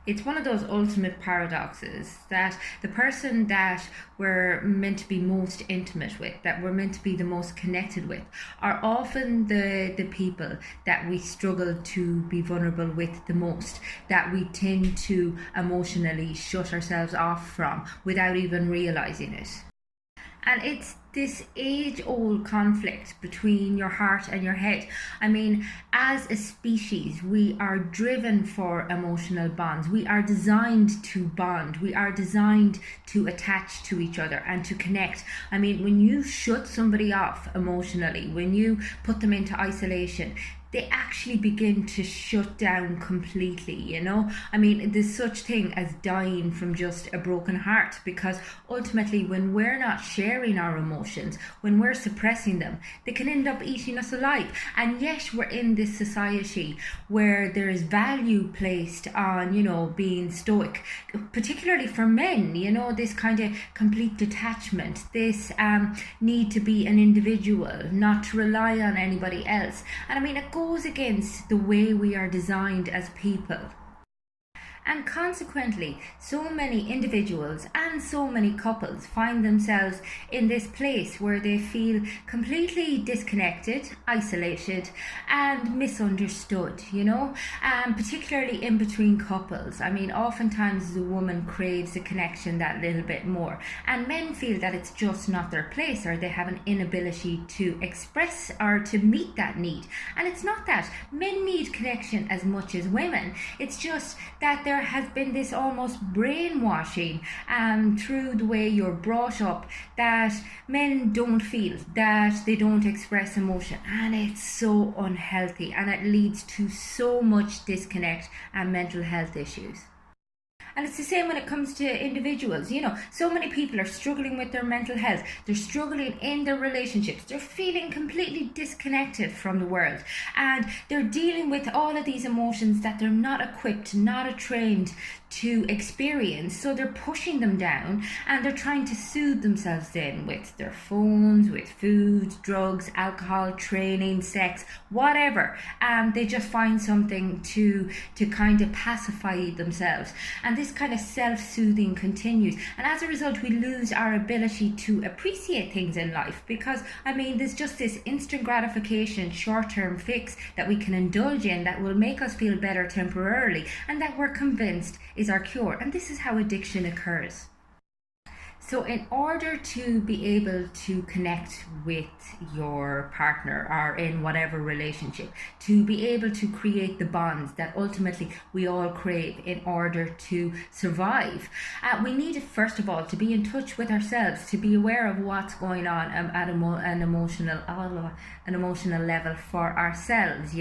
It's one of those ultimate paradoxes that the person that we're meant to be most intimate with, that we're meant to be the most connected with, are often the people that we struggle to be vulnerable with the most, that we tend to emotionally shut ourselves off from without even realizing it. And it's this age-old conflict between your heart and your head. I mean, as a species, we are driven for emotional bonds. We are designed to bond. We are designed to attach to each other and to connect. I mean, when you shut somebody off emotionally, when you put them into isolation, they actually begin to shut down completely. I mean, there's such thing as dying from just a broken heart, because ultimately when we're not sharing our emotions, when we're suppressing them, they can end up eating us alive. And yet we're in this society where there is value placed on, being stoic, particularly for men, this kind of complete detachment, this need to be an individual, not to rely on anybody else. And I mean, it goes against the way we are designed as people. And consequently, so many individuals and so many couples find themselves in this place where they feel completely disconnected, isolated, and misunderstood, particularly in between couples. I mean, oftentimes the woman craves a connection that little bit more, and men feel that it's just not their place, or they have an inability to express or to meet that need. And it's not that. Men need connection as much as women. It's just that there has been this almost brainwashing through the way you're brought up, that men don't feel, that they don't express emotion, and it's so unhealthy, and it leads to so much disconnect and mental health issues. And it's the same when it comes to individuals. So many people are struggling with their mental health. They're struggling in their relationships. They're feeling completely disconnected from the world. And they're dealing with all of these emotions that they're not equipped, not trained to experience. So they're pushing them down, and they're trying to soothe themselves in with their phones, with food, drugs, alcohol, training, sex, whatever. They just find something to kind of pacify themselves. And this kind of self-soothing continues, and as a result we lose our ability to appreciate things in life, because I mean, there's just this instant gratification, short-term fix that we can indulge in that will make us feel better temporarily, and that we're convinced is our cure. And this is how addiction occurs. So in order to be able to connect with your partner or in whatever relationship, to be able to create the bonds that ultimately we all crave in order to survive, we need, first of all, to be in touch with ourselves, to be aware of what's going on at an emotional level for ourselves,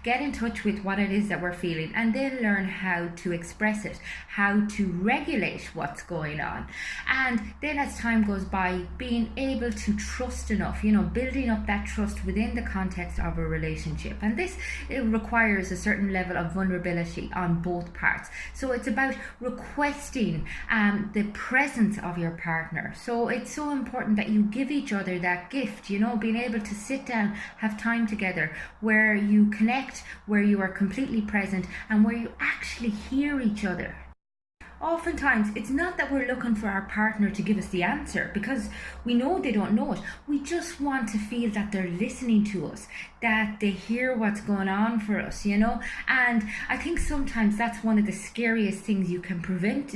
Get in touch with what it is that we're feeling, and then learn how to express it, how to regulate what's going on. And then as time goes by, being able to trust enough, building up that trust within the context of a relationship. And this, it requires a certain level of vulnerability on both parts. So it's about requesting the presence of your partner. So it's so important that you give each other that gift, being able to sit down, have time together where you connect, where you are completely present, and where you actually hear each other. Oftentimes, it's not that we're looking for our partner to give us the answer, because we know they don't know it. We just want to feel that they're listening to us, that they hear what's going on for us, And I think sometimes that's one of the scariest things you can present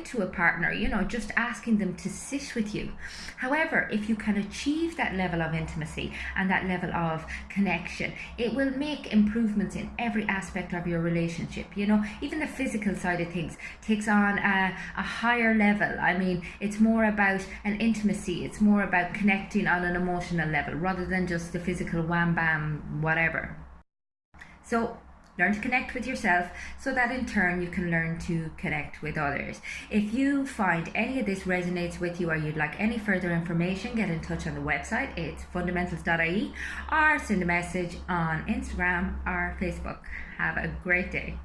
to a partner, just asking them to sit with you. However, if you can achieve that level of intimacy and that level of connection, it will make improvements in every aspect of your relationship. Even the physical side of things takes on a higher level. I mean, it's more about an intimacy, it's more about connecting on an emotional level rather than just the physical wham bam whatever. So learn to connect with yourself so that in turn you can learn to connect with others. If you find any of this resonates with you, or you'd like any further information, get in touch on the website. It's fundamentals.ie, or send a message on Instagram or Facebook. Have a great day.